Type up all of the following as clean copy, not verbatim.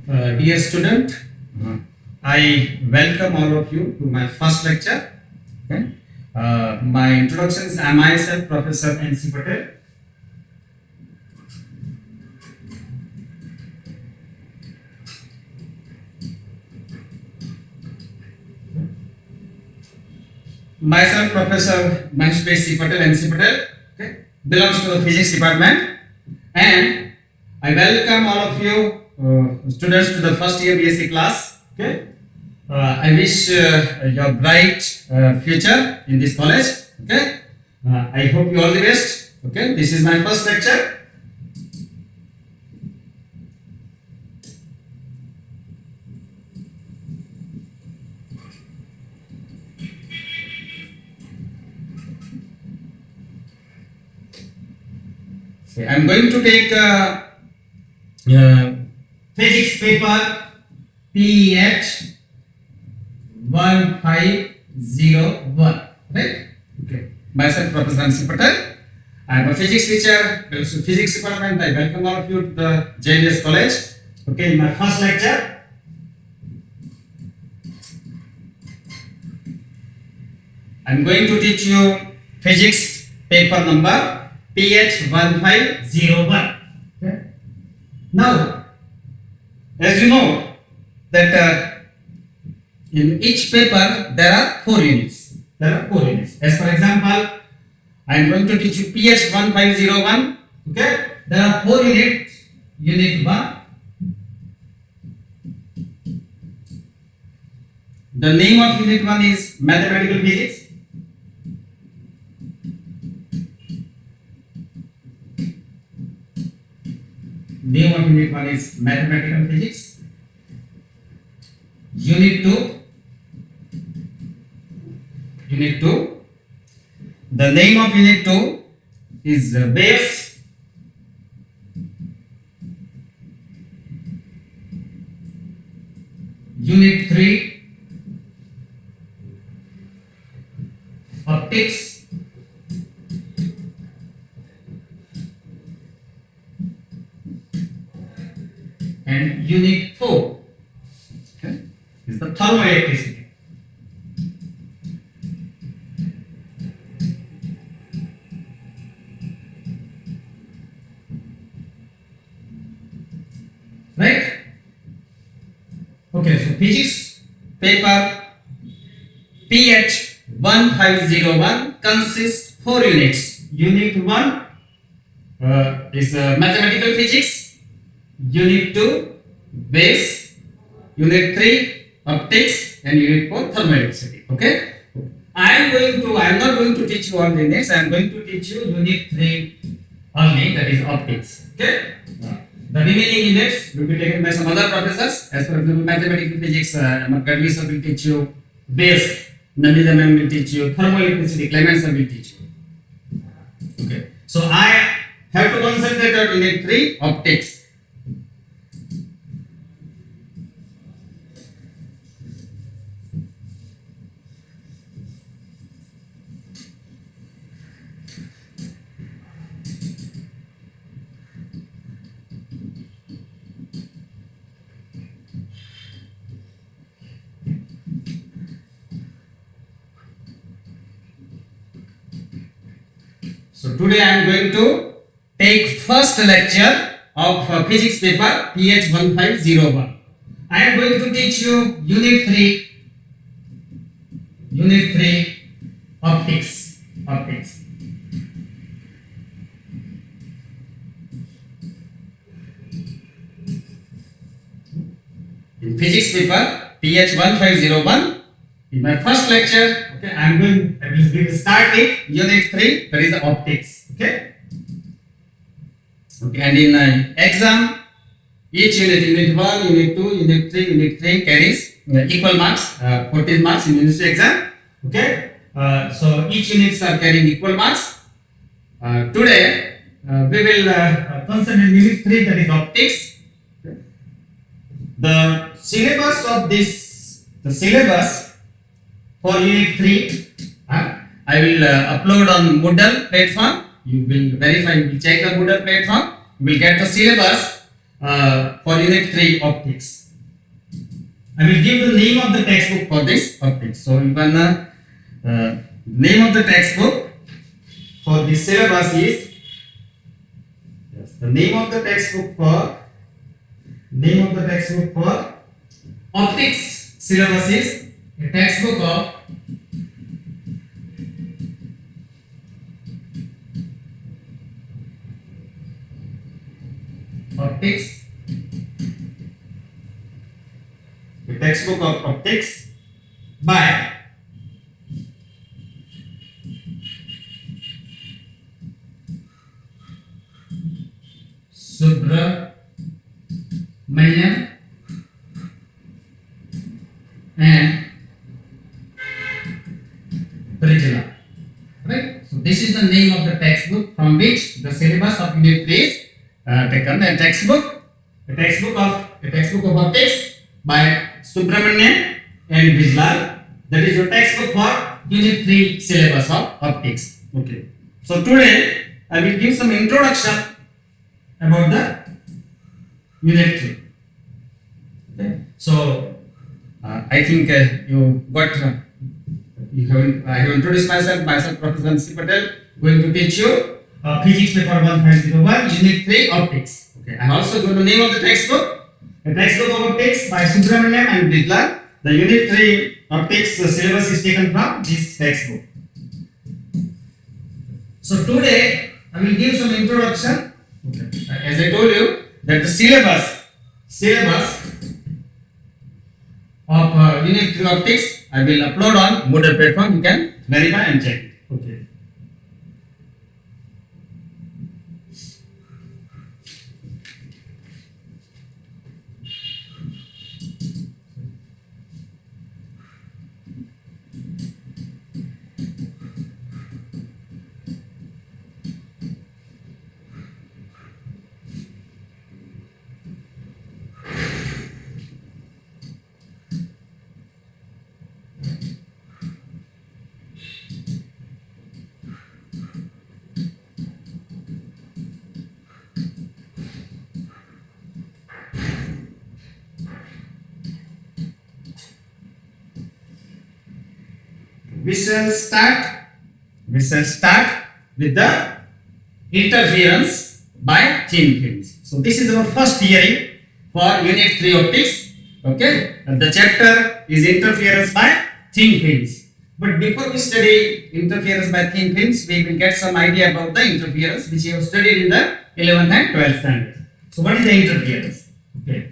Dear student, I welcome all of you to my first lecture. Okay. My introduction is I myself, Professor N.C. Patel. Myself, Professor Mahesh C. Patel, N.C. Patel, okay, belongs to the physics department, and I welcome all of you students to the first year BSc class. Okay, I wish your bright future in this college. Okay, I hope you all the best. Okay, this is my first lecture. I am going to take physics paper PH 1501. Right? Okay. Myself, Professor N.C. Patel. I am a physics teacher, belongs to physics department. I welcome all of you to the JNS College. Okay, in my first lecture. I am going to teach you physics paper number PH 1501. Okay. Now, as you know that in each paper there are 4 units. As for example, I am going to teach you PH 1501. Okay. There are 4 units. Unit 1. The name of unit 1 is mathematical physics. Name of unit 1 is mathematical physics. Unit 2. The name of unit 2 is base. Unit 3, optics. And unit 4, okay, is the thermoelectricity. Right? Okay, so physics paper PH 1501 consists 4 units. Unit 1 is mathematical physics. Unit 2 base, Unit 3 optics, and Unit 4 thermoelectricity. Okay, I am not going to teach you all the units. I am going to teach you Unit 3 only, that is optics. Okay, the remaining units will be taken by some other professors. As for example, mathematical physics, Gadvi sir will teach you base, Nandita ma'am will teach you thermoelectricity, Clement sir will teach you. Okay, so I have to concentrate on Unit 3 optics. So today I am going to take first lecture of physics paper PH 1501. I am going to teach you Unit 3 optics. In physics paper PH 1501, in my first lecture, okay, I will start with Unit 3, that is the optics. Okay, and in exam, each unit 1, Unit 2, Unit 3 carries equal marks, 14 marks in university exam. Okay, so each units are carrying equal marks. Today we will concentrate on Unit 3, that is optics. Okay. The syllabus for Unit 3, I will upload on Moodle platform. You will verify, you will check the Moodle platform. You will get the syllabus for Unit 3 Optics. I will give the name of the textbook for this optics. So even name of the textbook for this syllabus is, yes, the name of the textbook for optics syllabus is a textbook of optics. A textbook of optics by Subramaniam and Prijala. Right? So this is the name of the textbook from which the syllabus of Unit 3 is taken. A textbook of optics by Subramaniam and Bijlal. That is your textbook for Unit 3 syllabus of optics. Okay. So today I will give some introduction about the Unit 3. Okay. So I think you got. I have introduced myself. Professor Nancy Patel, going to teach you Physics paper 1501, Unit 3 Optics. Okay. I am also going to name of the textbook. A textbook of optics by Subramaniam and Bijlal. The Unit 3 Optics syllabus is taken from this textbook. So today I will give some introduction. Okay. As I told you that the syllabus of Unit 3 Optics I will upload on Moodle platform. You can verify and check it. Okay. We shall start with the interference by thin films. So this is our first hearing for Unit 3 Optics. Okay, and the chapter is interference by thin films. But before we study interference by thin films, we will get some idea about the interference which you have studied in the 11th and 12th standard. So what is the interference? Okay.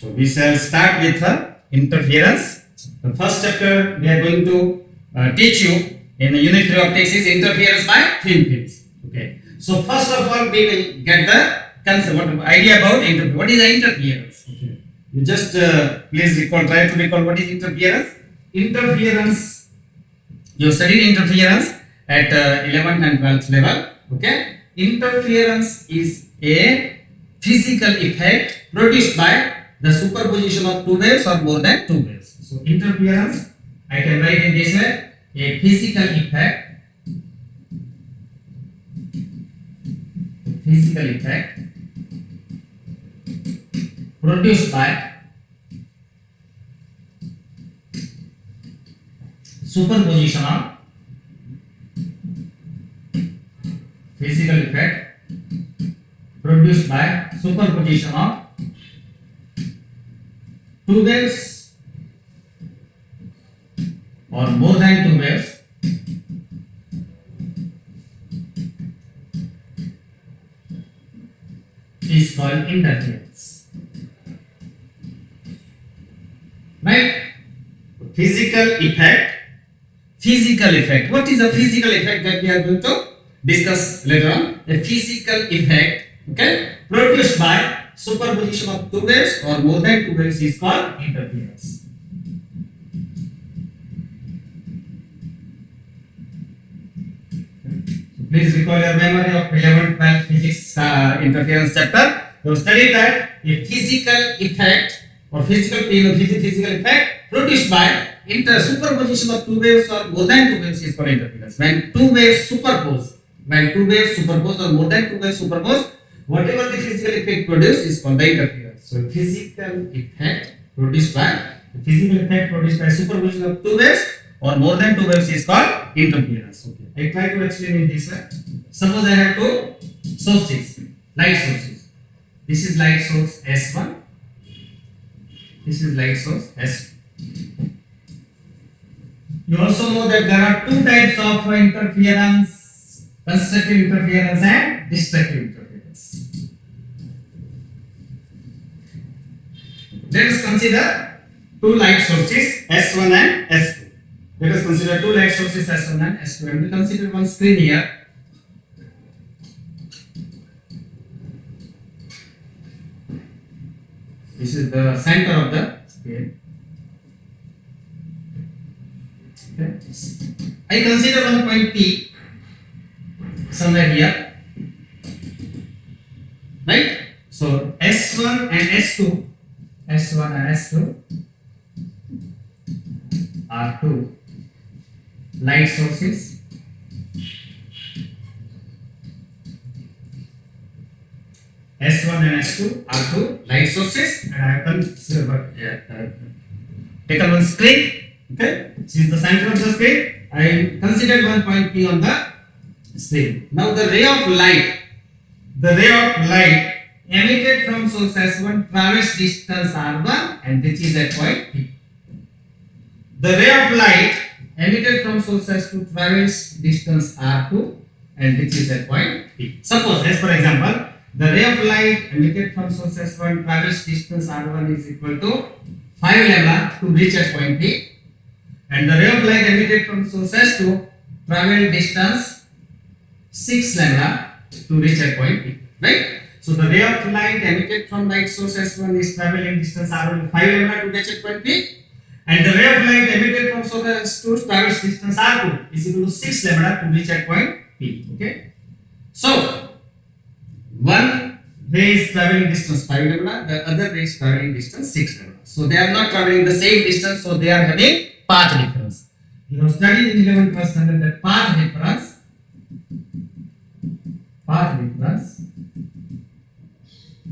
So we shall start with the interference. The first chapter we are going to teach you in the Unit 3 Optics is interference by thin films. Okay. So first of all we will get the concept, idea about interference. What is the interference? Okay. You just please try to recall what is interference. Interference, you studied interference at 11th and 12th level. Okay. Interference is a physical effect produced by the superposition of two waves or more than two waves. So interference, I can write in this way, a physical effect produced by superposition of two waves or more than two waves is called interference. Right? Physical effect. What is a physical effect that we are going to discuss later on? A physical effect, okay, produced by superposition of two waves or more than two waves is called interference. Please recall your memory of 11th 12th physics interference chapter. You studied that a physical effect or physical effect produced by superposition of two waves or more than two waves is called interference. When two waves superpose or more than two waves superpose, whatever the physical effect produced is called the interference. So physical effect produced by superposition of two waves or more than two waves is called interference. Okay, I try to explain in this way. Suppose I have two sources, light sources. This is light source S1. This is light source S2. You also know that there are two types of interference: constructive interference and destructive interference. Let us consider two light sources S1 and S2. Let us consider two light sources S1 and S2, and we consider one screen here. This is the center of the screen. Okay. I consider one point P somewhere here, right? So S1 and S2 are two light sources. S1 and S2 are two light sources, and I have taken one screen. Okay, this is the center of the screen. I considered one point P on the screen. Now the ray of light emitted from source S1 travels distance R1 and reaches at point P. The ray of light emitted from source S2 travels distance R2 and reaches at point P. Suppose, as for example, the ray of light emitted from source S1 travels distance R1 is equal to 5 lambda to reach at point P, and the ray of light emitted from source S2 travel distance 6 lambda to reach at point P, right? So the ray of light emitted from light source S1 is traveling distance R1 5 lambda to reach at point P, and the ray of light emitted from source S2 travels distance R2 is equal to 6 lambda to reach at point P. Okay, so one ray is traveling distance 5 lambda, the other ray is traveling distance 6 lambda. So they are not traveling the same distance, so they are having path difference. You have studied in 11th class standard that path difference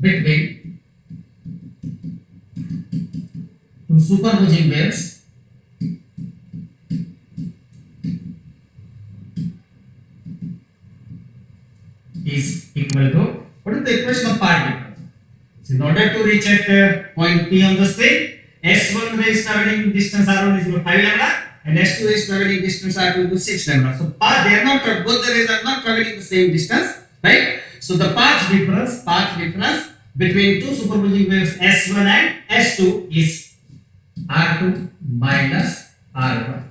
between two superposing waves is equal to, what is the equation of path difference? So in order to reach at point P on the screen, S1 ray is traveling distance R1 is equal to 5 lambda and S2 is traveling distance R2 to 6 lambda. So path, they are not, both the rays are not traveling the same distance, right? So the path difference between two superposing waves S1 and S2 is R2 minus R1.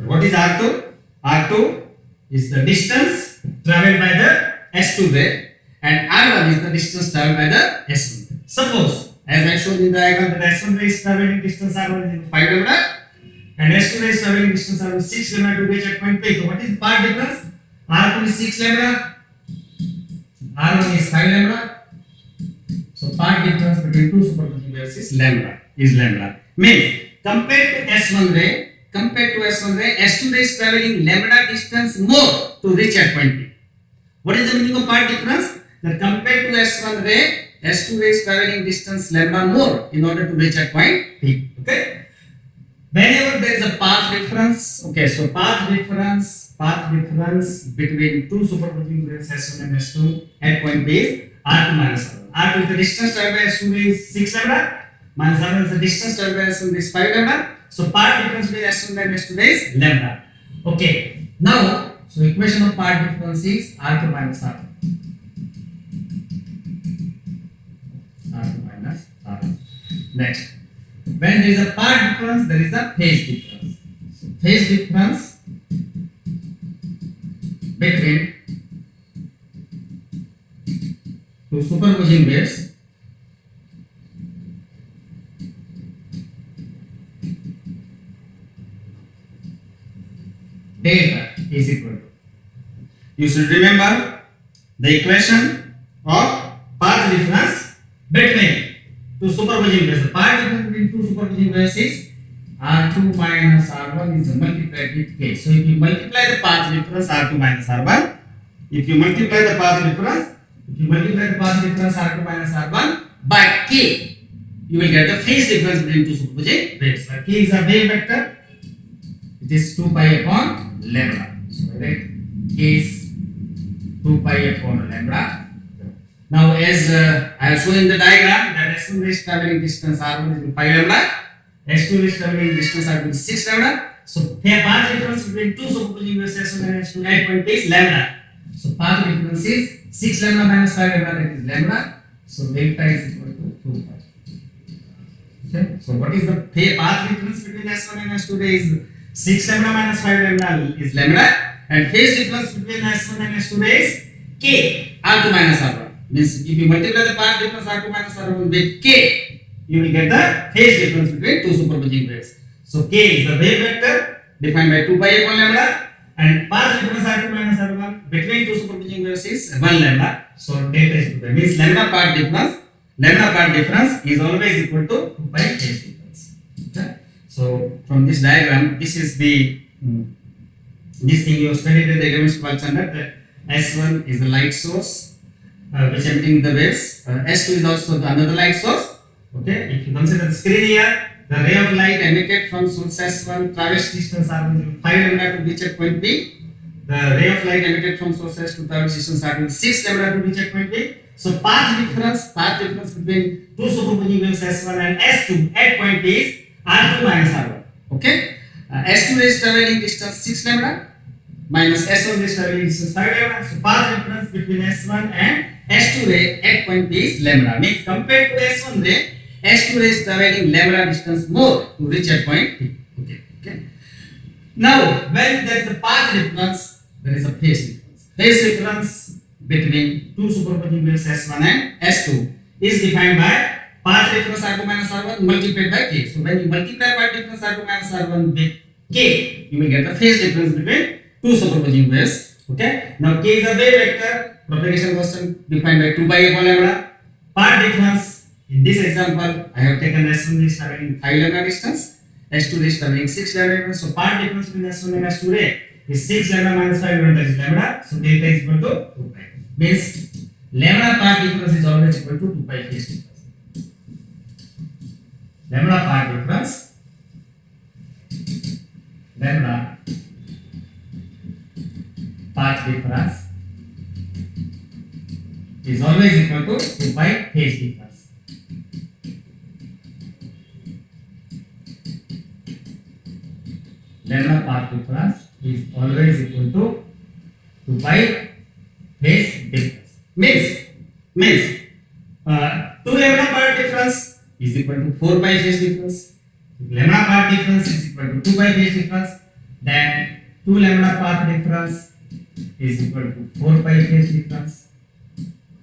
What is R2? R2 is the distance traveled by the S2 ray, and R1 is the distance traveled by the S1 ray. Suppose, as I showed in the diagram, that S1 ray is traveling distance R1 is 5 lambda and S2 ray is traveling distance R1 is 6 lambda to reach at point P. So what is the path difference? R2 is 6 lambda, R1 is 5 lambda. So path difference between two superposing waves is lambda. Means compared to S1 ray, S2 ray is traveling lambda distance more to reach at point P. What is the meaning of path difference? That compared to S1 ray, S2 ray is traveling distance lambda more in order to reach at point P. Okay. Whenever there is a path difference, okay, so path difference between two superposing waves S1 and S2 at point P is R2 minus R1. R2 is the distance traveled by S2 ray is 6 lambda, minus R1 is the distance traveled by S1 ray is 5 lambda. So path difference between S1 and S2 ray is lambda. Okay. Now, so equation of path difference is R2 minus R1. R2 minus R1. Next, when there is a path difference, there is a phase difference. So phase difference between two superposing waves delta is equal to, you should remember the equation of path difference between two superposing waves. The part difference between two superposing waves is R2 minus R1 is multiplied with K. So if you multiply the path difference R2 minus R1, if you multiply the path difference R2 minus R1 by K, you will get the phase difference between two superposing waves. K is a wave vector. It is 2 pi upon lambda. So right, K is 2 pi upon lambda. Now as I have shown in the diagram that S1 rays traveling distance R1 is 5 lambda, S2 rays traveling distance R2 is 6 lambda. So here path difference between two superposing waves S1 and S2 at point is lambda. So path difference is 6 lambda minus 5 lambda, that is lambda. So delta is equal to 2 pi. Okay. So what is the path difference between S1 and S2 rays? 6 lambda minus 5 lambda is lambda, and phase difference between S1 and S2 rays K, R2 minus R1. Means if you multiply the path difference R2 minus R1 with K, you will get the phase difference between two superposing waves. So K is the wave vector defined by 2 pi upon lambda, and path difference R2 minus R1 between two superposing waves is 1 lambda. So delta is 2 pi. Means lambda part difference is always equal to 2 pi phase difference. Okay. So from this diagram, this is the this thing you studied in the elementary standard, that S1 is the light source which emitting the waves. S2 is also another light source. Okay, if you consider the screen here, the ray of light emitted from source S1 travels distance R1 5 lambda to reach at point B. The ray of light emitted from source S2 travels distance R1 6 lambda to reach at point B. So path difference between two superposing waves S1 and S2 at point B is R2 minus R1. Okay, S2 is traveling distance 6 lambda minus S1 is traveling distance 5 lambda. So path difference between S1 and S2 ray at point B is lambda. Means compared to S1 ray, S2 ray is traveling lambda distance more to reach at point B. Okay. Now, when there is a path difference, there is a phase difference. Phase difference between two superposing waves S1 and S2 is defined by path difference R2 minus R1 multiplied by K. So when you multiply path difference R2 minus R1 with K, you will get the phase difference between two superposing waves. Okay. Now K is a wave vector. Propagation constant defined by 2 pi upon lambda. Path difference, in this example, I have taken S1 is traveling 5 lambda distance, S2 is traveling 6 lambda. So path difference between S1 and S2 ray is 6 lambda minus 5 lambda, that is lambda. So delta is equal to 2 pi. Means lambda path difference is always equal to 2 pi phase difference. Lambda path difference is always equal to 2 pi phase difference. Lambda path difference is always equal to 2 pi phase difference. Means 2 lambda path difference is equal to 4 pi phase difference. If lambda path difference is equal to 2 pi phase difference, then 2 lambda path difference is equal to 4 pi phase difference.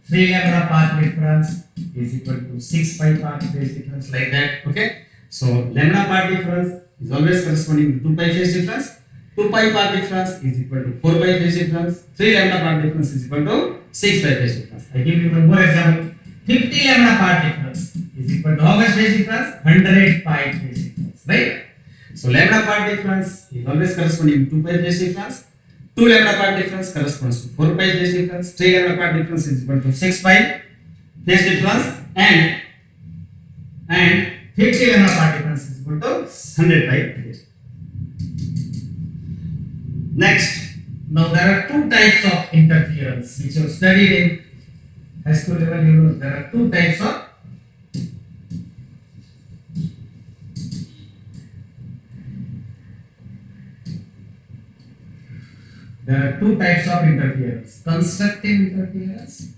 3 lambda path difference is equal to 6 pi path phase difference, like that. Okay. So lambda path difference is always corresponding to 2 pi phase difference. 2 pi path difference is equal to 4 pi phase difference. 3 lambda path difference is equal to 6 pi phase difference. I give you one more example. 50 lambda path difference is equal to how much phase difference? 100 pi phase difference, right? So lambda path difference is always corresponding to 2 pi phase difference. 2 lambda path difference corresponds to 4 pi phase difference. 3 lambda path difference is equal to 6 pi phase difference, and 50 lambda path difference is equal to 100 pi phase. Next, now there are two types of interference which you have studied in high school level. You know there are two types of interference: constructive interference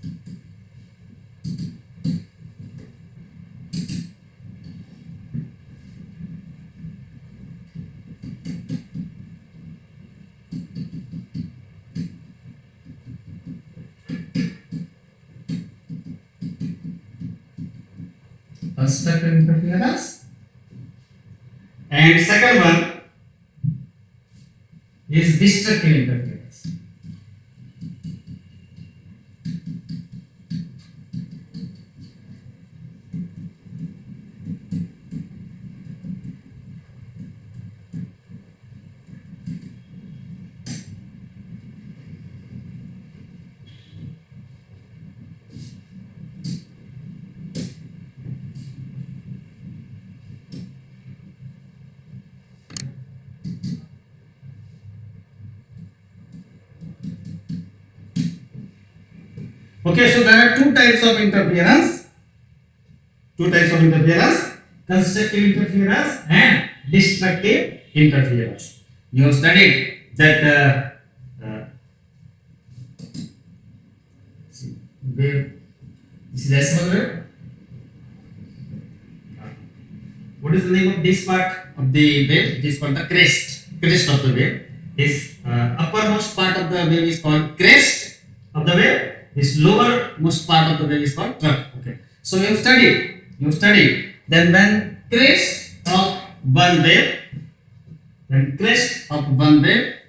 and second one is destructive interference. Okay, so there are two types of interference. Two types of interference: constructive interference and destructive interference. You have studied that wave. This is S1 wave. What is the name of this part of the wave? It is called the crest. Crest of the wave. This uppermost part of the wave is called crest of the wave. This lowermost part of the wave is called trough. Okay. So you have studied. Then when crest of one wave,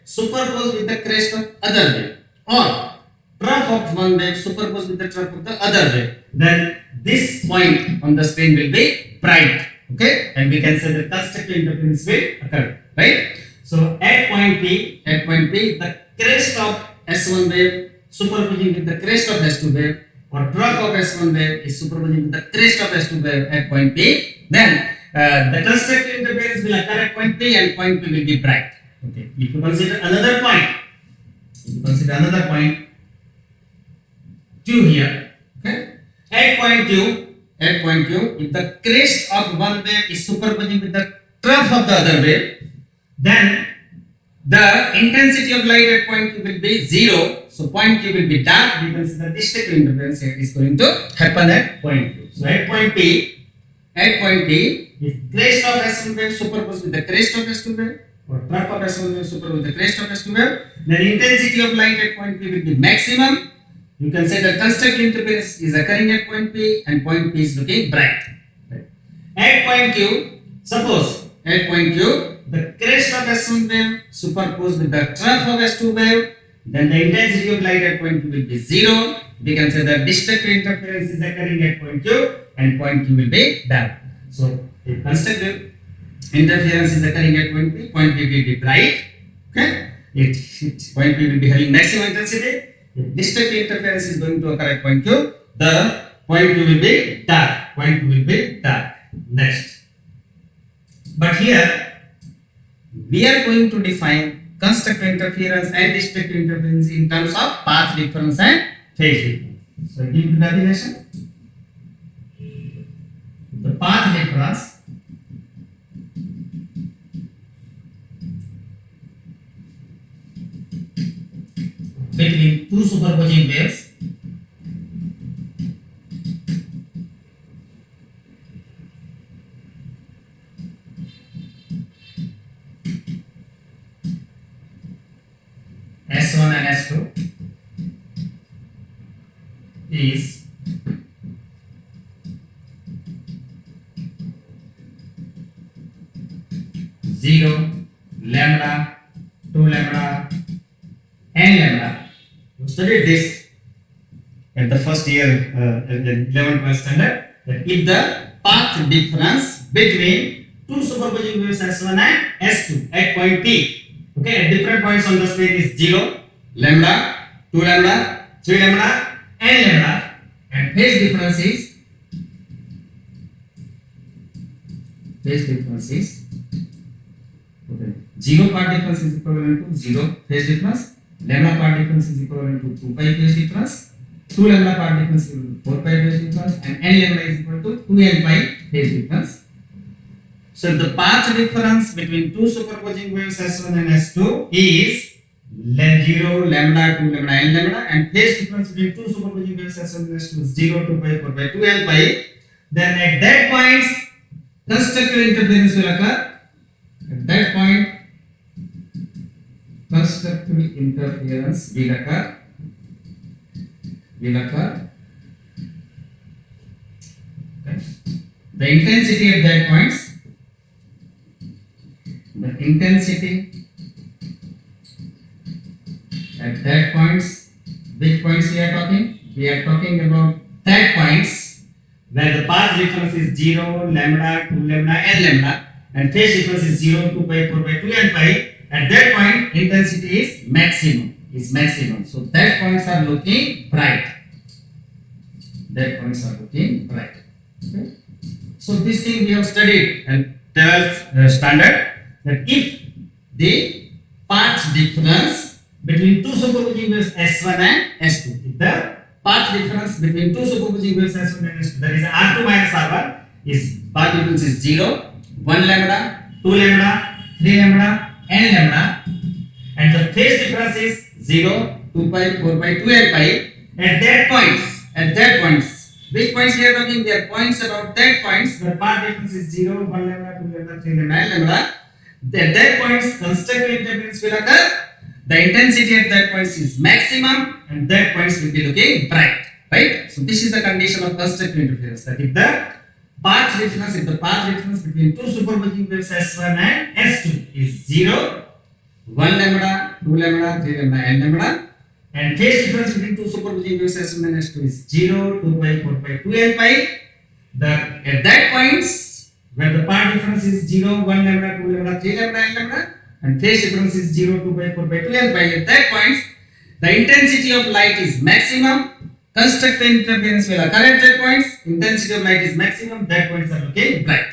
superposed with the crest of other wave, or trough of one wave superposed with the trough of the other wave, then this point on the screen will be bright. Okay, and we can say the constructive interference will occur, right? So at point P, the crest of S1 wave superposing with the crest of S2 wave, or trough of S1 wave is superposing with the crest of S2 wave at point P, then the constructive interference will occur at point P and point P will be bright. Okay, if you consider another point, Q here, okay, at point Q, if the crest of one wave is superposing with the trough of the other wave, then the intensity of light at point Q will be 0. So point Q will be dark. We can see that destructive interference is going to happen at point Q. So at point P, if crest of S1 wave superposed with the crest of S2 wave, or trough of S1 wave superposed with the crest of S2 wave, then intensity of light at point P will be maximum. You can say that constructive interference is occurring at point P and point P is looking bright. Right. At point Q, suppose at point Q, the crest of S1 wave superposed with the trough of S2 wave, then the intensity of light at point Q will be 0. We can say that destructive interference is occurring at point Q and point Q will be dark. So if constructive interference is occurring at point P will be bright. Okay, point P will be having maximum intensity. If destructive interference is going to occur at point Q, the point Q will be dark. Next, but here we are going to define constructive interference and destructive interference in terms of path difference and phase difference. So give the definition. The path difference between two superposing waves S1 and S2 is zero, lambda, 2 lambda, n lambda. You studied this at the first year, at the 11th standard. That if the path difference between two superposing waves S1 and S2 at point P, okay, at different points on the screen is 0, lambda, 2 lambda, 3 lambda, n lambda, and phase difference is okay, 0 part difference is equivalent to 0 phase difference, lambda part difference is equivalent to 2 pi phase difference, 2 lambda part difference is 4 pi phase difference, and n lambda is equal to 2n pi phase difference. So the path difference between two superposing waves S1 and S2 is 0, lambda, 2 lambda, n lambda, and phase difference between two superposing waves S1 and S2 is 0, 2 pi, 4 pi, 2n pi. Then at that point, constructive interference will occur. At that point, constructive interference will occur. Okay. The intensity at that point. The intensity at that points, which points we are talking? We are talking about that points where the path difference is 0, lambda, 2 lambda, n lambda, and phase difference is 0, 2 pi, 4 pi, 2 n pi. At that point, intensity is maximum. So that points are looking bright. Okay. So this thing we have studied and 12th standard. That if the path difference between two superposing waves S1 and S2, if the path difference between two superposing waves S1 and S2, that is R2 minus R1, is path difference is 0, 1 lambda, 2 lambda, 3 lambda, n lambda, and the phase difference is 0, 2 pi, 4 pi, 2 n pi. At that points, which points we are talking? They are points about that points. The path difference is 0, 1 lambda, 2 lambda, 3 lambda, n lambda. At that points, constructive interference will occur. The intensity at that points is maximum, and that points will be looking bright, right? So this is the condition of constructive interference. That if the path difference between two superposing waves S1 and S2 is 0, 1 lambda, 2 lambda, 3 lambda, n lambda, and phase difference between two superposing waves S1 and S2 is 0, 2 pi, 4 pi, 2 n pi. At that points, where the path difference is 0, 1 lambda, 2 lambda, 3 lambda, n lambda, and phase difference is 0, 2 pi, 4 pi, 2 n pi. At that points, the intensity of light is maximum. Constructive interference will occur at that points. Intensity of light is maximum. That points are looking bright.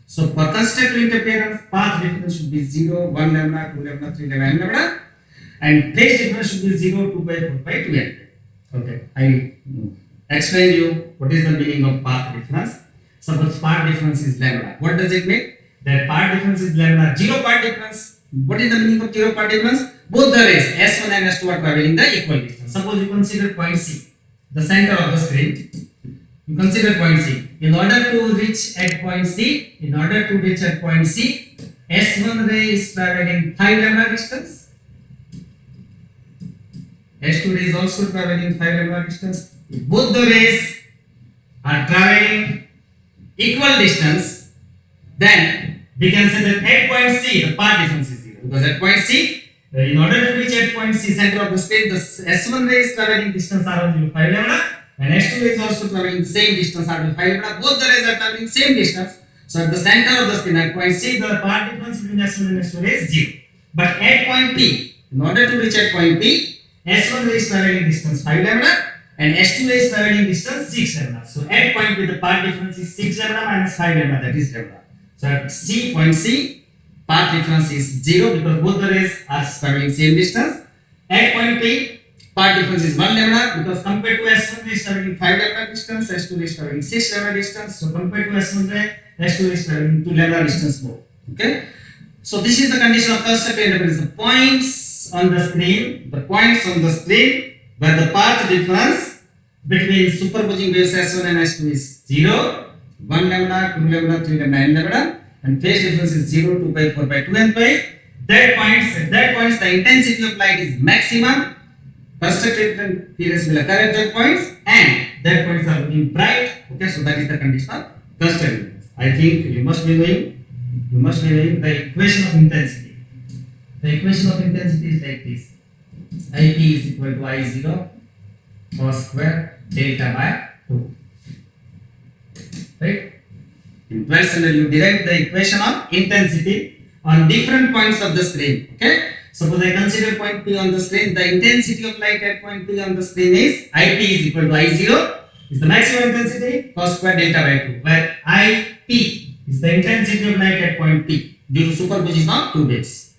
So for constructive interference, path difference should be 0, 1 lambda, 2 lambda, 3 lambda, n lambda, and phase difference should be 0, 2 pi, 4 pi, 2 n pi. Okay, I explain you what is the meaning of path difference. Suppose path difference is lambda. What does it mean? That path difference is lambda. Zero path difference. What is the meaning of zero path difference? Both the rays S1 and S2 are traveling the equal distance. Suppose you consider point C, the center of the screen. You consider point C. In order to reach at point C, S1 ray is traveling 5 lambda distance. S2 ray is also traveling 5 lambda distance. If both the rays are traveling equal distance, then we can say that at point C the path difference is 0, because at point C, in order to reach at point C, center of the screen, the S1 ray is traveling distance R1 5 lambda, and S2 ray is also traveling the same distance R1 5 lambda. Both the rays are traveling same distance. So at the center of the screen, at point C, the path difference between S1 and S2 ray is 0. But at point P, in order to reach at point P, S1 ray is traveling distance 5 lambda, and S2 ray is traveling distance 6 lambda. So at point P, the path difference is 6 lambda minus 5 lambda, that is lambda. So at point C, path difference is 0 because both the rays are traveling same distance. At point P, path difference is 1 lambda because compared to S1 ray is traveling 5 lambda distance, S2 ray is traveling 6 lambda distance. So compared to S1 ray, S2 ray is traveling 2 lambda distance more. Okay. So this is the condition of constructive interference. The points on the screen where the path difference between superposing waves S1 and S2 is 0, 1 lambda, 2 lambda, 3 lambda, n lambda, and phase difference is 0, 2 pi, 4 pi, 2 n pi. At that points, the intensity of light is maximum. Constructive interference will occur at that points, and that points are looking bright. Okay, so that is the condition of constructive interference. I think you must be knowing the equation of intensity. The equation of intensity is like this: IP is equal to I0 cos square delta by 2. Right? In 12th standard, you derive the equation of intensity on different points of the screen. Okay? Suppose I consider point P on the screen. The intensity of light at point P on the screen is IP is equal to I0 is the maximum intensity cos square delta by 2, where IP is the intensity of light at point P due to superposition of two waves.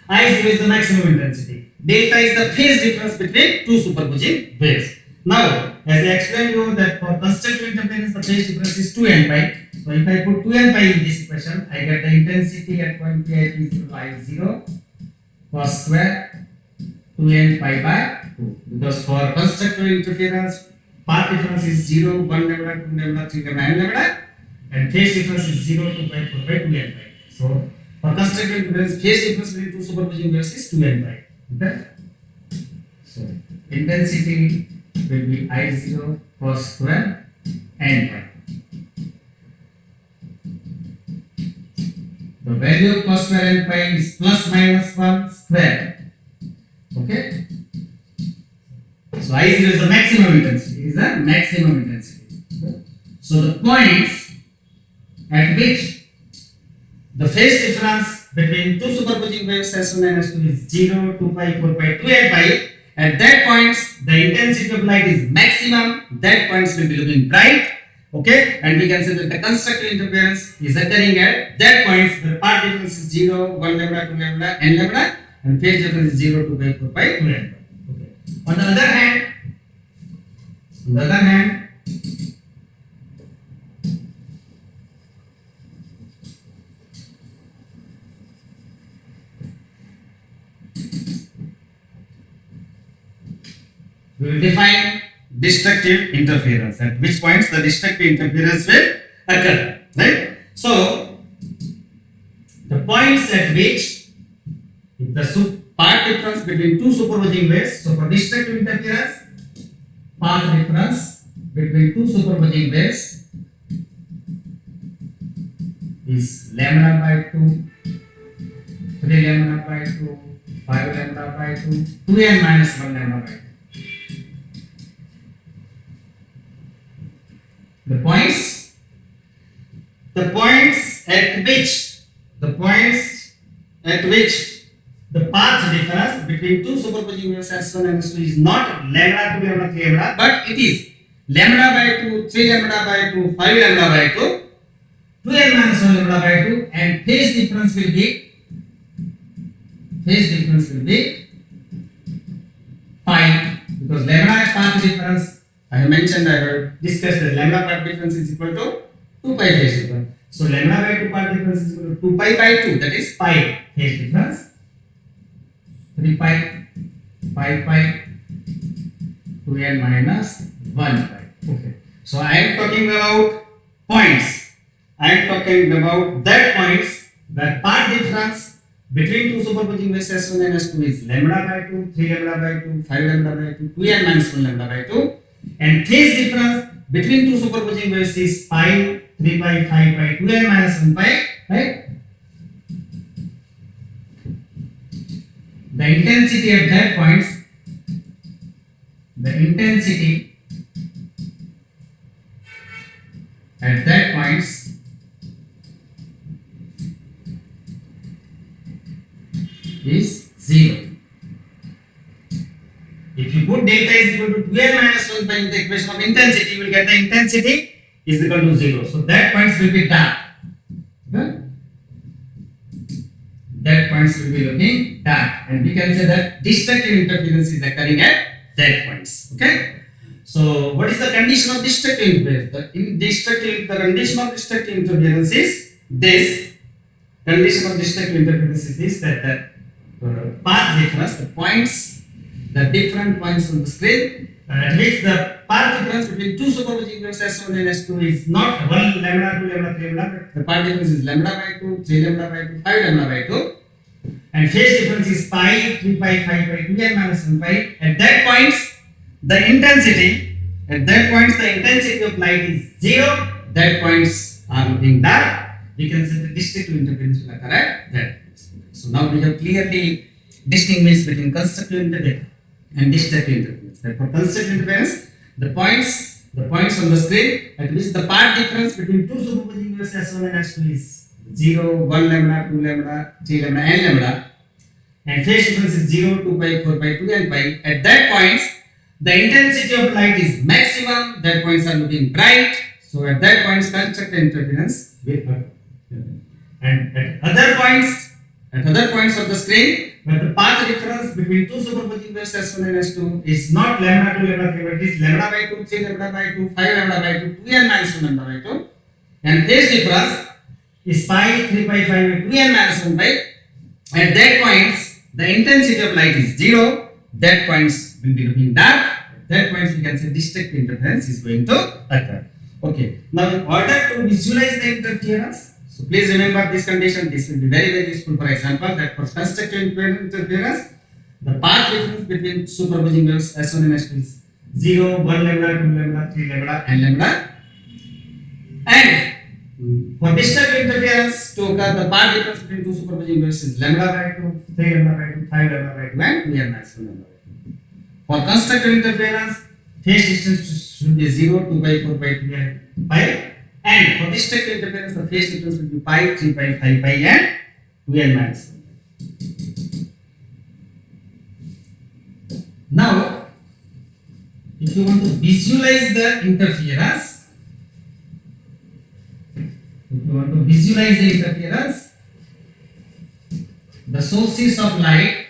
I0 is the maximum intensity. Delta is the phase difference between two superposing waves. Now, as I explained you that for constructive interference, the phase difference is 2 n pi. So if I put 2 n pi in this equation, I get the intensity at point P is equal to I0 cos square 2 n pi by 2. Because for constructive interference, path difference is 0, 1 lambda, 2 lambda, 3 lambda, n lambda, and phase difference is 0, 2 pi, 4 pi, 2 n pi. So for constructive interference, phase difference between two superposing waves is 2 n pi. Okay? So intensity will be I0 cos square n pi. The value of cos square n pi is plus minus 1 square. Okay? So I0 is the maximum intensity. Okay? So the points at which the phase difference between two superposing waves S1 and S2 is 0, 2 pi, 4 pi, 2 n pi. At that points, the intensity of light is maximum. That points will be looking bright. Okay, and we can say that the constructive interference is occurring at that points. The path difference is 0, 1 lambda, 2 lambda, n lambda, and phase difference is 0, 2 pi, 4 pi, 2 lambda. Okay. On the other hand, On the other hand, we will define destructive interference. At which points the destructive interference will occur, right? So, the points at which the path difference between two superposing waves. So, for destructive interference, path difference between two superposing waves is lambda by 2, 3 lambda by 2, 5 lambda by 2, 2n minus 1 lambda by 2. The points at which the path difference between two superposing waves S1 and S2 is not lambda 2 lambda 3 lambda, but it is lambda by 2, 3 lambda by 2, 5 lambda by 2, 2n minus 1 lambda by 2, and phase difference will be pi, because lambda path difference I have mentioned, I have discussed that lambda path difference is equal to 2 pi phase difference. So lambda by 2 path difference is equal to 2 pi by 2, that is pi phase difference. 3 pi, 5 pi, 2n minus 1 pi. Okay. So I am talking about points. I am talking about that points where path difference between two superposing waves S1 and S2 is lambda by 2, 3 lambda by 2, 5 lambda by 2, 2n minus 1 lambda by 2, and phase difference between two superposing waves is pi, 3 pi, 5 pi, 2n minus 1 pi, right? The intensity at that points, is 0. If you put delta is equal to 2n minus 1 pi in the equation of intensity, you will get the intensity is equal to 0. So that points will be dark. Okay? That points will be looking dark, and we can say that destructive interference is occurring at that points. Okay? So what is the condition of destructive interference? The condition of destructive interference is this. Condition of destructive interference is this, that the path difference, the different points on the screen at which the path difference between two superposing waves S1 and S2 is not 1 lambda, 2 lambda, 3 lambda, but the path difference is lambda by 2, 3 lambda by 2, 5 lambda by 2, and phase difference is pi, 3 pi, 5 pi, 2n minus 1 pi. At that points, the intensity of light is 0. That points are looking dark. We can say the destructive interference will occur at that. So now we have clearly distinguished between constructive interference and destructive interference. For constructive interference, the points on the screen at which the path difference between two superposing waves S1 and S2 is 0, 1 lambda, 2 lambda, 3 lambda, n lambda, and phase difference is 0, 2 pi, 4 pi, 2n pi. At that points, the intensity of light is maximum. That points are looking bright. So at that points, constructive interference will occur. And at other points of the screen, where the path difference between two superposing waves S1 and S2 is not lambda 2 lambda 3, but it is lambda by 2, 3 lambda by 2, 5 lambda by 2, 2n minus 1 lambda by 2, and phase difference is pi, 3 pi, 5 pi, 2n minus 1 pi. At that points, the intensity of light is 0. That points will be looking dark. At that points, we can say destructive interference is going to occur. Okay. Now, in order to visualize the interference, so please remember this condition. This will be very, very useful. For example, that for constructive interference, the path difference between superposing waves S1 and S2 is 0, 1 lambda, 2 lambda, 3 lambda, n lambda. And for destructive interference to occur, the path difference between two superposing waves is lambda by 2, 3 lambda by 2, 5 lambda by 2, and 2n minus 1 lambda by 2. For constructive interference, phase distance should be 0, 2 pi, 4 pi, 2n pi. And for destructive interference, the phase difference will be pi, 3 pi, 5 pi, and 2n minus 1. Now, if you want to visualize the interference, the sources of light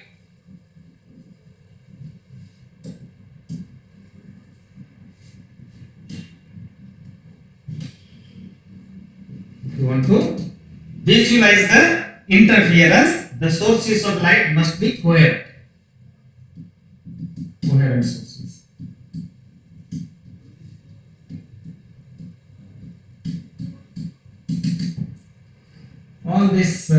you want to visualize the interference, the sources of light must be coherent. Coherent sources. All this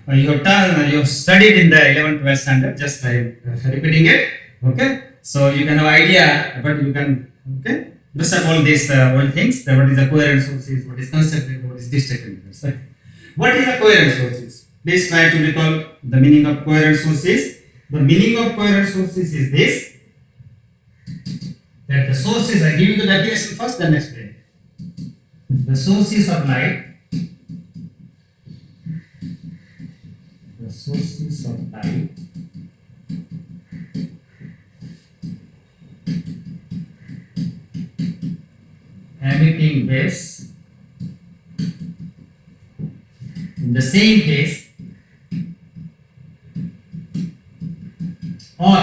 you have studied in the 11th 12th standard, just I am repeating it. Okay, so you can have idea, but you can just have all these old things. What is the coherent sources? What is concentrated? What is distributed? Right? What is the coherent sources? Please try to recall the meaning of coherent sources. The meaning of coherent sources is this: that the sources, I give you the definition first, then explain. The sources of light. The sources of light emitting waves in the same phase or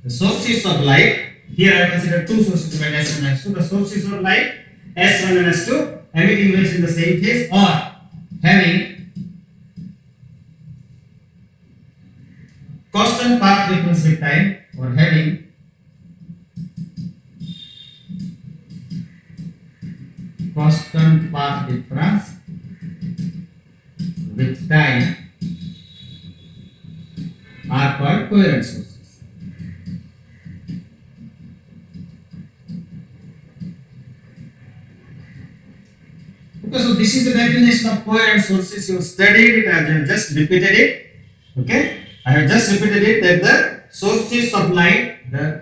the sources of light. Here I consider two sources of light, S1 and S2. The sources of light S1 and S2 emitting waves in the same phase or having constant path difference with time, or having constant path difference with time are called coherent sources. Okay, so this is the definition of coherent sources. You studied it, I have just repeated it. Okay, I have just repeated it, that the sources of light, S1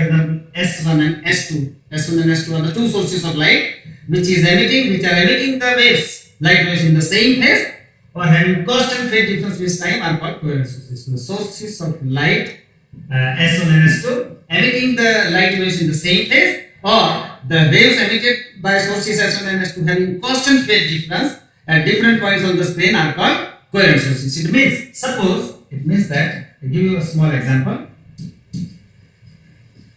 and S2, S1 and S2 are the two sources of light which are emitting the waves, light waves in the same phase or having constant phase difference with time are called coherent sources. So the sources of light S1 and S2 emitting the light waves in the same phase or the waves emitted by sources S1 and S2 having constant phase difference at different points on the screen are called coherent sources. It means that, I give you a small example.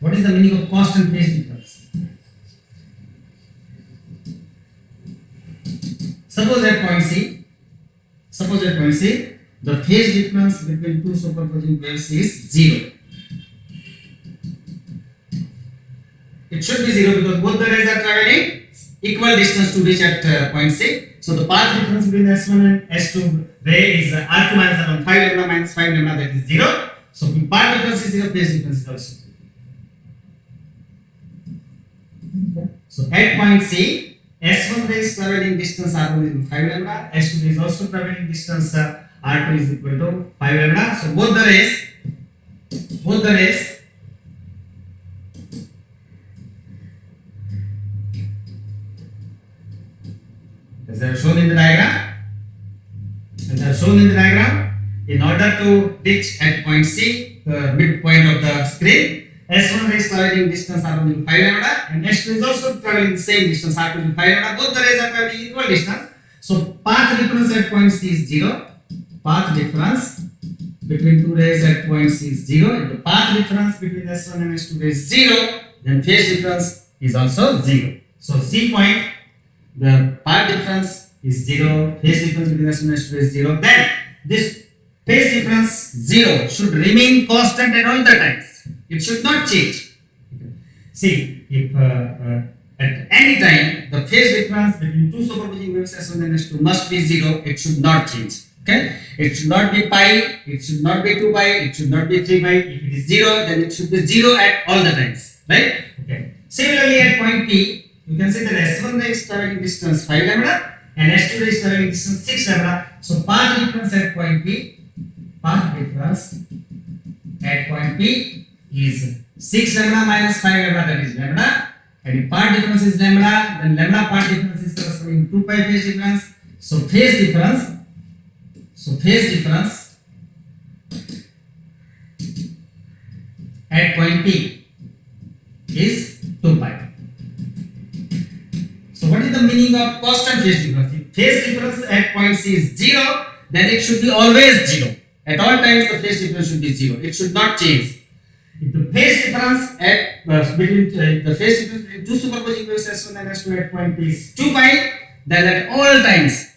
What is the meaning of constant phase difference? Suppose at point C, the phase difference between two superposing waves is 0. It should be 0 because both the rays are traveling equal distance to reach at point C. So the path difference between S1 and S2 ray is R2 minus R1, 5 lambda minus 5 lambda, that is 0. So if path difference is 0, phase difference is also 0. So at point C, S1 ray is traveling distance R1 is equal to 5 lambda, S2 ray is also traveling distance R2 is equal to 5 lambda. So both the rays as I have shown in the diagram, in order to reach at point C, the midpoint of the screen, S1 ray is traveling distance R1 is 5 lambda and S2 is also traveling the same distance R2 is 5 lambda. Both the rays are traveling equal distance. So path difference at point C is 0. Path difference between two rays at point C is 0. If the path difference between S1 and S2 is 0, then phase difference is also 0. So C point, the path difference is 0, phase difference between S1 and S2 is 0. Then this phase difference 0 should remain constant at all the times. It should not change. See, if at any time the phase difference between two superposing waves S1 and S2 must be 0, it should not change. Okay, it should not be pi, it should not be 2 pi, it should not be 3 pi. If it is 0, then it should be 0 at all the times, right? Okay. Similarly, at point P, you can see that S1 ray is traveling distance 5 lambda and S2 ray is traveling distance 6 lambda. So path difference at point P is 6 lambda minus 5 lambda, that is lambda. And if path difference is lambda, then lambda path difference is corresponding to 2 pi phase difference. So phase difference at point P is 2 pi. So what is the meaning of constant phase difference? If phase difference at point C is 0, then it should be always 0. At all times the phase difference should be 0. It should not change. If the phase difference at between the phase difference between two superposing waves S1 and S2 at point P is 2 pi, then at all times,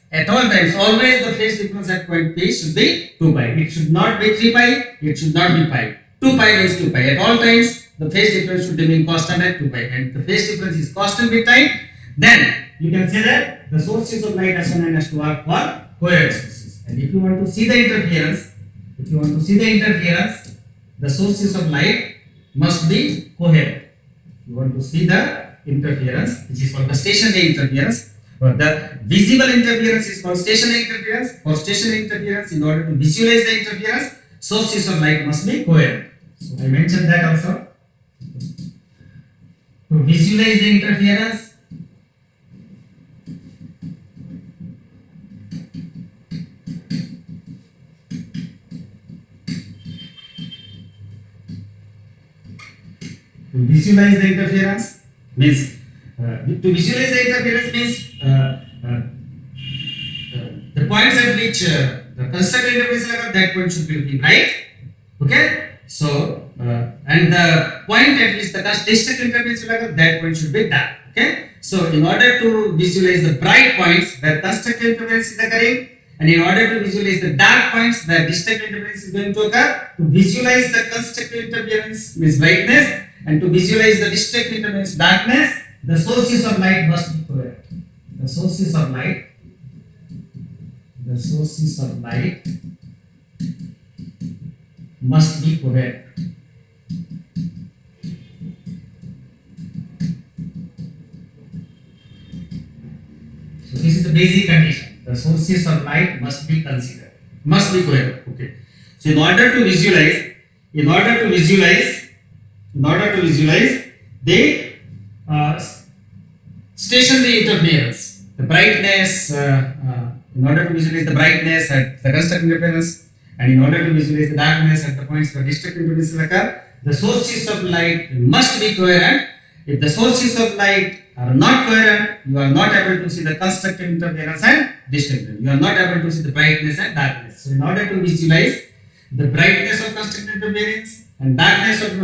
always the phase difference at point P should be 2 pi. It should not be 3 pi, it should not be pi. 2 pi is 2 pi. At all times, the phase difference should remain constant at 2 pi. And the phase difference is constant with time, then you can say that the sources of light S1 and S2 are coherent sources. And if you want to see the interference, the sources of light must be coherent. You want to see the interference, which is called the stationary interference. The visible interference is called stationary interference. For stationary interference, in order to visualize the interference, sources of light must be coherent. So I mentioned that also. To visualize the interference, means the points at which the constructed interference occurs, that point should be looking bright. Okay, so and the point at which the destructive interference occurs, that point should be dark. Okay, so in order to visualize the bright points where constructive interference is occurring, and in order to visualize the dark points where destructive interference is going to occur, to visualize the constructive interference means brightness, and to visualize the destructive interference darkness, the sources of light must be coherent. The sources of light must be coherent. So this is the basic condition. The sources of light must be considered, must be coherent. Okay. So in order to visualize the stationary interference, the brightness, in order to visualize the brightness at the constructive interference, and in order to visualize the darkness at the points where destructive interference occur, the sources of light must be coherent. If the sources of light are not coherent, you are not able to see the constructive interference and destructive. You are not able to see the brightness and darkness. So in order to visualize the brightness of constructive interference and darkness of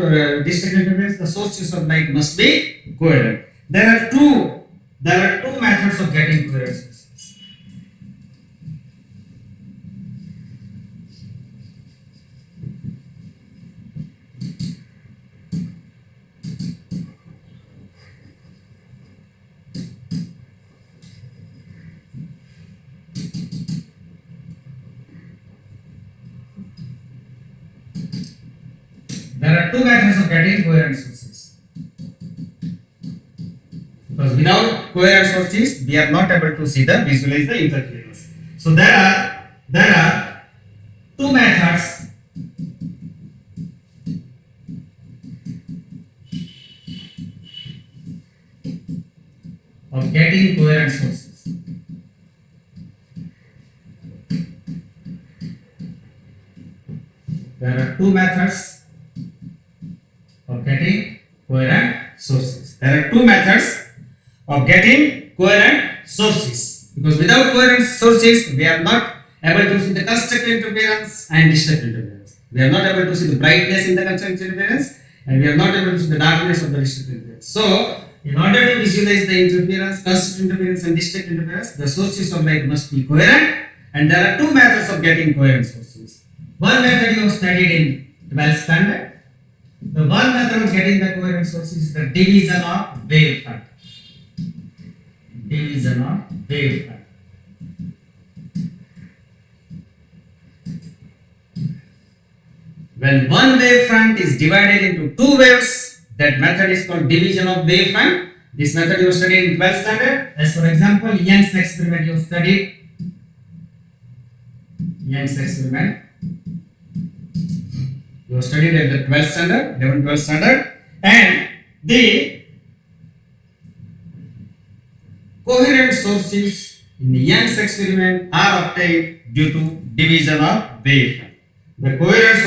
destructive interference, the sources of light must be coherent. There are two methods of getting coherent sources. There are two methods of getting coherent sources. Because without coherent sources, we are not able to visualize the interference. So there are two methods of getting coherent sources. There are two methods of getting coherent sources. Because without coherent sources, we are not able to see the constructive interference and destructive interference. We are not able to see the brightness in the constructive interference, and we are not able to see the darkness of the destructive interference. So, in order to visualize the interference, constructive interference and destructive interference, the sources of light must be coherent, and there are two methods of getting coherent sources. One method you have studied in 12th standard. The one method of getting the coherent sources is the division of wavefront. When one wavefront is divided into two waves, that method is called division of wavefront. This method you studied in 12th standard. As for example, Young's experiment you studied. You studied at the 12th standard, 11th, 12th standard, and the coherent sources in the Young's experiment are obtained due to division of wavefront. The coherent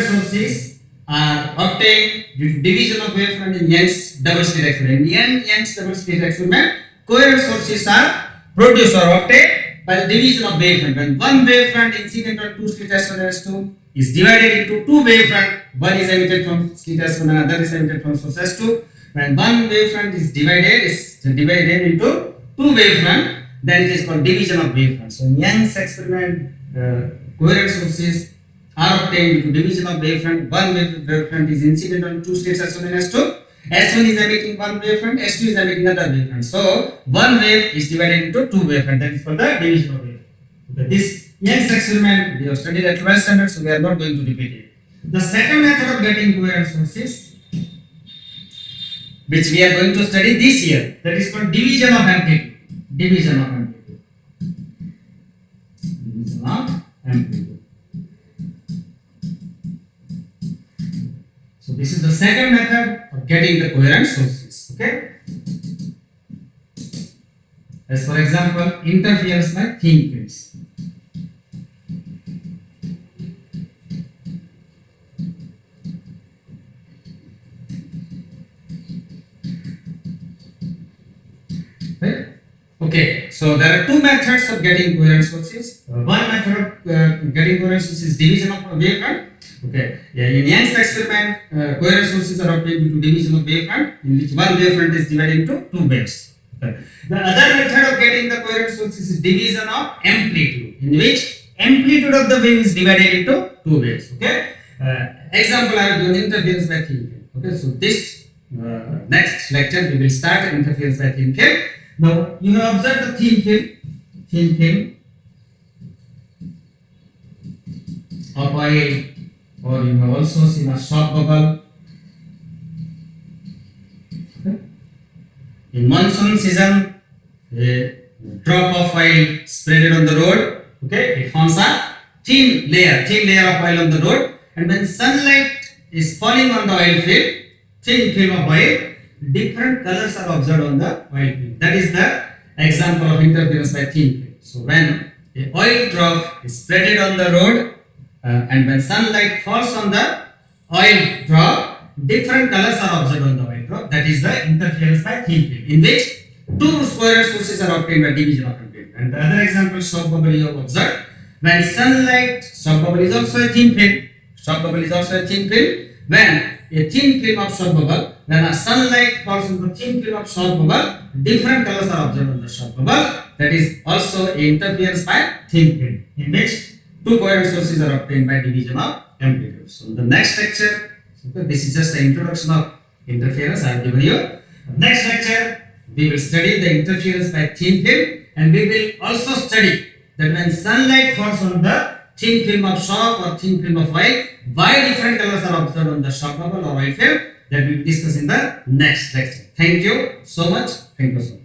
sources are obtained due to division of wavefront in Young's double slit experiment. In Young's double slit experiment, coherent sources are produced or obtained by the division of wavefront. When one wavefront incident on two slit S1 and S2 is divided into two wavefront, one is emitted from slit S1 and another is emitted from source S2. When one wavefront is divided into two wavefront, then it is called division of wavefront. So in Young's experiment, coherent sources are obtained due to division of wavefront. One wavefront is incident on two states S1 and S2. S1 is emitting one wavefront, S2 is emitting another wavefront. So one wave is divided into two wavefront. That is for the division of wavefront. Okay. This Young's experiment we have studied at 12th standard, so we are not going to repeat it. The second method of getting coherent sources, which we are going to study this year, that is called division of amplitude. Division of amplitude. Division of amplitude. So this is the second method of getting the coherent sources. Okay. As for example, interference by thin films. Right? Okay, so there are two methods of getting coherent sources. One method of getting coherent sources is division of a wavefront. Okay, in Young's experiment, coherent sources are obtained due to division of wavefront, in which one wavefront is divided into two waves. Okay. The other method of getting the coherent sources is division of amplitude, in which amplitude of the wave is divided into two waves. Okay, example I have given interference by thin film. Okay, so this next lecture we will start interference by thin film. Now you have observed the thin film of oil, or you have also seen a shock bubble. Okay. In monsoon season, a drop of oil spread on the road. Okay, it forms a thin layer of oil on the road, and when sunlight is falling on the oil film, thin film of oil, different colors are observed on the oil film. That is the example of interference by thin film. So when a oil drop is spread on the road, and when sunlight falls on the oil drop, different colors are observed on the oil drop. That is the interference by thin film, in which two coherent sources are obtained by division of amplitude. And the other example, shock bubble, you have observed. When sunlight, shock bubble is also a thin film. Shock bubble is also a thin film. When a thin film of shock bubble, when a sunlight falls on the thin film of shock bubble, different colors are observed on the shock bubble. That is also interference by thin film, in which two coherent sources are obtained by division of amplitude. So in the next lecture, this is just the introduction of interference I have given you. Next lecture, we will study the interference by thin film, and we will also study that when sunlight falls on the thin film of shock or thin film of oil, why different colors are observed on the shock bubble or oil film. That we will discuss in the next lecture. Thank you so much. Thank you so much.